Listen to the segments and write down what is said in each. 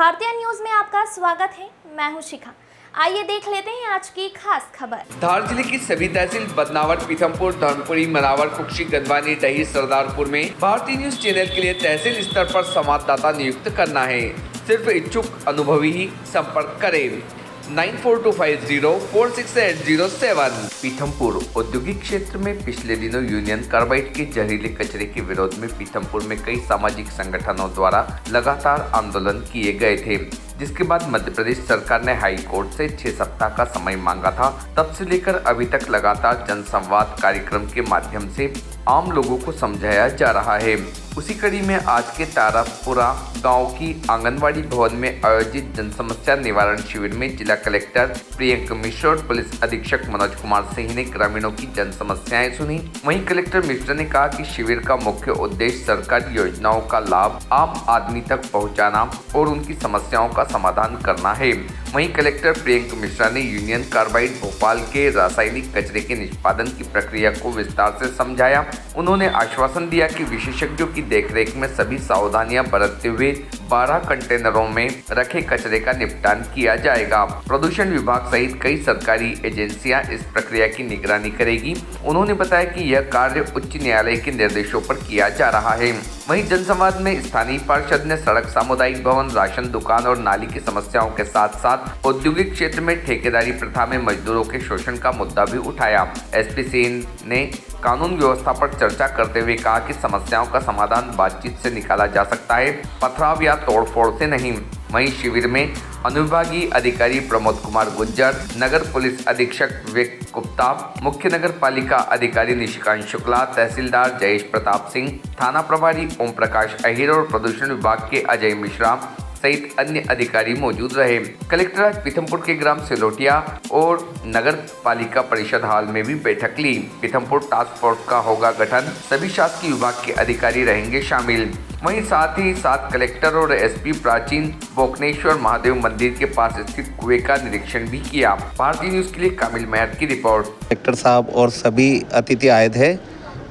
भारतीय न्यूज में आपका स्वागत है। मैं हूं शिखा। आइए देख लेते हैं आज की खास खबर। धार जिले की सभी तहसील बदनावर, पीथमपुर, धर्मपुरी, मनावर, कुक्षी, गंदवानी, डही, सरदारपुर में भारतीय न्यूज चैनल के लिए तहसील स्तर पर संवाददाता नियुक्त करना है। सिर्फ इच्छुक अनुभवी ही संपर्क करें। 9425046807। पीथमपुर औद्योगिक क्षेत्र में पिछले दिनों यूनियन कार्बाइड के जहरीले कचरे के विरोध में पीथमपुर में कई सामाजिक संगठनों द्वारा लगातार आंदोलन किए गए थे, जिसके बाद मध्य प्रदेश सरकार ने हाई कोर्ट से 6 सप्ताह का समय मांगा था। तब से लेकर अभी तक लगातार जनसंवाद कार्यक्रम के माध्यम से आम लोगों को समझाया जा रहा है। उसी कड़ी में आज के तारापुरा गांव की आंगनवाड़ी भवन में आयोजित जनसमस्या निवारण शिविर में जिला कलेक्टर प्रियंका मिश्र और पुलिस अधीक्षक मनोज कुमार सिंह ने ग्रामीणों की जन समस्याएं सुनी। वहीं कलेक्टर मिश्र ने कहा कि शिविर का मुख्य उद्देश्य सरकारी योजनाओं का लाभ आम आदमी तक पहुंचाना और उनकी समस्याओं का समाधान करना है। वहीं कलेक्टर प्रियंका मिश्रा ने यूनियन कार्बाइड भोपाल के रासायनिक कचरे के निष्पादन की प्रक्रिया को विस्तार से समझाया। उन्होंने आश्वासन दिया कि विशेषज्ञों की देखरेख में सभी सावधानियां बरतते हुए 12 कंटेनरों में रखे कचरे का निपटान किया जाएगा। प्रदूषण विभाग सहित कई सरकारी एजेंसियां इस प्रक्रिया की निगरानी करेगी। उन्होंने बताया कि यह कार्य उच्च न्यायालय के निर्देशों पर किया जा रहा है। वहीं जनसंवाद में स्थानीय पार्षद ने सड़क, सामुदायिक भवन, राशन दुकान और नाली की समस्याओं के साथ साथ औद्योगिक क्षेत्र में ठेकेदारी प्रथा में मजदूरों के शोषण का मुद्दा भी उठाया। एसपी सिंह ने कानून व्यवस्था पर चर्चा करते हुए कहा कि समस्याओं का समाधान बातचीत से निकाला जा सकता है, पथराव या तोड़फोड़ से नहीं। वहीं शिविर में अनुविभागीय अधिकारी प्रमोद कुमार गुज्जर, नगर पुलिस अधीक्षक विवेक गुप्ता, मुख्य नगर पालिका अधिकारी निशिकांत शुक्ला, तहसीलदार जयेश प्रताप सिंह, थाना प्रभारी ओम प्रकाश अहिर और प्रदूषण विभाग के अजय मिश्रा सहित अन्य अधिकारी मौजूद रहे। कलेक्टर आज पीथमपुर के ग्राम सिलोटिया और नगर पालिका परिषद हॉल में भी बैठक ली। पीथमपुर टास्क फोर्स का होगा गठन, सभी शासकीय विभाग के अधिकारी रहेंगे शामिल। वहीं साथ ही साथ कलेक्टर और एसपी प्राचीन बोकनेश्वर महादेव मंदिर के पास स्थित कुएं का निरीक्षण भी किया। भारतीय न्यूज के लिए कामिल मेहर की रिपोर्ट। कलेक्टर साहब और सभी अतिथि आए थे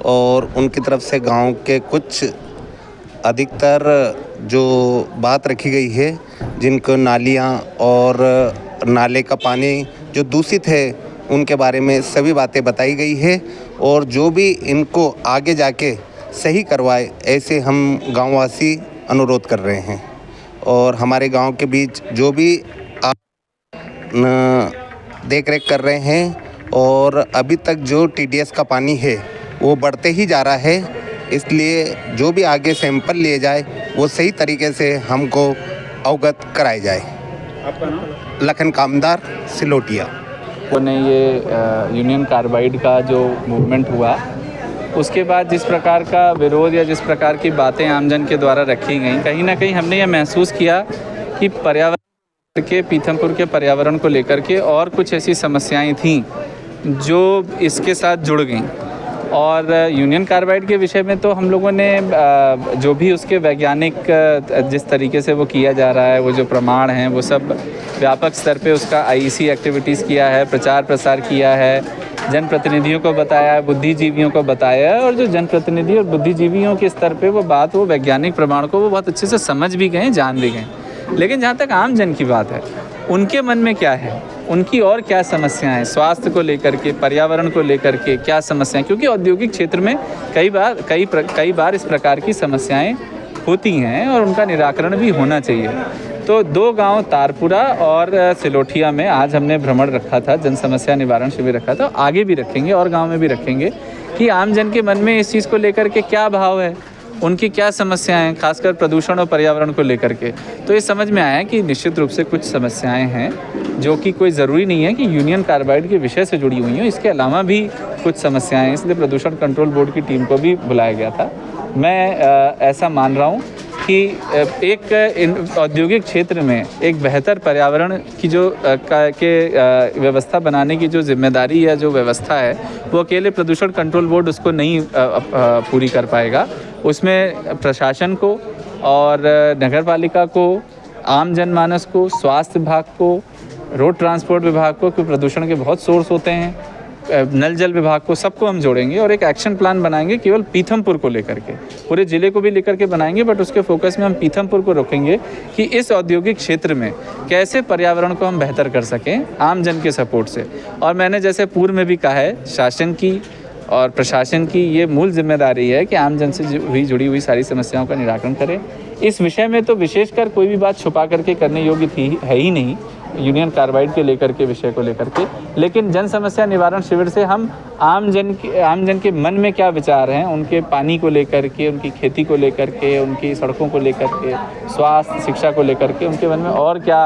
और उनकी तरफ से गाँव के कुछ अधिकतर जो बात रखी गई है, जिनको नालियाँ और नाले का पानी जो दूषित है उनके बारे में सभी बातें बताई गई है और जो भी इनको आगे जाके सही करवाए ऐसे हम गांववासी अनुरोध कर रहे हैं। और हमारे गांव के बीच जो भी देख रेख कर रहे हैं और अभी तक जो टीडीएस का पानी है वो बढ़ते ही जा रहा है, इसलिए जो भी आगे सैंपल लिए जाए वो सही तरीके से हमको अवगत कराए जाए। आपका नाम? लखन कामदार, सिलोटिया। ने ये यूनियन कार्बाइड का जो मूवमेंट हुआ, उसके बाद जिस प्रकार का विरोध या जिस प्रकार की बातें आमजन के द्वारा रखी गई, कहीं ना कहीं हमने ये महसूस किया कि पर्यावरण के पीथमपुर के पर्यावरण को लेकर के और कुछ ऐसी समस्याएं थीं जो इसके साथ जुड़ गईं। और यूनियन कार्बाइड के विषय में तो हम लोगों ने जो भी उसके वैज्ञानिक जिस तरीके से वो किया जा रहा है, वो जो प्रमाण हैं, वो सब व्यापक स्तर पे उसका आईईसी एक्टिविटीज़ किया है, प्रचार प्रसार किया है, जनप्रतिनिधियों को बताया है, बुद्धिजीवियों को बताया है। और जो जनप्रतिनिधि और बुद्धिजीवियों के स्तर पे वो बात, वो वैज्ञानिक प्रमाण को वो बहुत अच्छे से समझ भी गए, जान भी गए। लेकिन जहाँ तक आम जन की बात है, उनके मन में क्या है, उनकी और क्या समस्याएं, स्वास्थ्य को लेकर के, पर्यावरण को लेकर के क्या समस्याएं, क्योंकि औद्योगिक क्षेत्र में कई बार इस प्रकार की समस्याएं होती हैं और उनका निराकरण भी होना चाहिए। तो 2 गांव तारपुरा और सिलोटिया में आज हमने भ्रमण रखा था, जन समस्या निवारण शिविर रखा था। आगे भी रखेंगे और गाँव में भी रखेंगे कि आम जन के मन में इस चीज़ को लेकर के क्या भाव है, उनकी क्या समस्याएं हैं, खासकर प्रदूषण और पर्यावरण को लेकर के। तो ये समझ में आया कि निश्चित रूप से कुछ समस्याएं हैं जो कि कोई ज़रूरी नहीं है कि यूनियन कार्बाइड के विषय से जुड़ी हुई हैं, इसके अलावा भी कुछ समस्याएं हैं। इसलिए प्रदूषण कंट्रोल बोर्ड की टीम को भी बुलाया गया था। मैं ऐसा मान रहा हूँ कि एक औद्योगिक क्षेत्र में एक बेहतर पर्यावरण की जो व्यवस्था बनाने की जो जिम्मेदारी या जो व्यवस्था है, वो अकेले प्रदूषण कंट्रोल बोर्ड उसको नहीं पूरी कर पाएगा। उसमें प्रशासन को और नगर पालिका को, आम जनमानस को, स्वास्थ्य विभाग को, रोड ट्रांसपोर्ट विभाग को, क्योंकि प्रदूषण के बहुत सोर्स होते हैं, नल जल विभाग को, सबको हम जोड़ेंगे और एक एक्शन प्लान बनाएंगे केवल पीथमपुर को लेकर के, पूरे ज़िले को भी लेकर के बनाएंगे, बट उसके फोकस में हम पीथमपुर को रखेंगे कि इस औद्योगिक क्षेत्र में कैसे पर्यावरण को हम बेहतर कर सकें आम जन के सपोर्ट से। और मैंने जैसे पूर्व में भी कहा है, शासन की और प्रशासन की ये मूल जिम्मेदारी है कि आम जन से जुड़ी हुई सारी समस्याओं का निराकरण करें। इस विषय में तो विशेषकर कोई भी बात छुपा करके करने योग्य है ही नहीं, यूनियन कार्बाइड के लेकर के विषय को लेकर के। लेकिन जन समस्या निवारण शिविर से हम आम जन के मन में क्या विचार हैं, उनके पानी को लेकर के, उनकी खेती को लेकर के, उनकी सड़कों को लेकर के, स्वास्थ्य शिक्षा को लेकर के, उनके मन में और क्या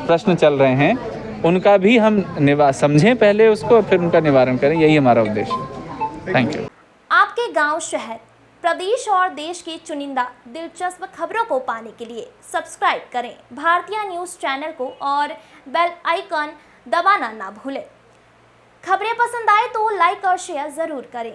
प्रश्न चल रहे हैं, उनका भी हम समझें पहले उसको और फिर उनका निवारण करें। यही हमारा उद्देश्य है। Thank you. आपके गांव, शहर, प्रदेश और देश की चुनिंदा दिलचस्प खबरों को पाने के लिए सब्सक्राइब करें भारतीय न्यूज़ चैनल को और बेल आइकन दबाना ना भूलें। खबरें पसंद आए तो लाइक और शेयर ज़रूर करें।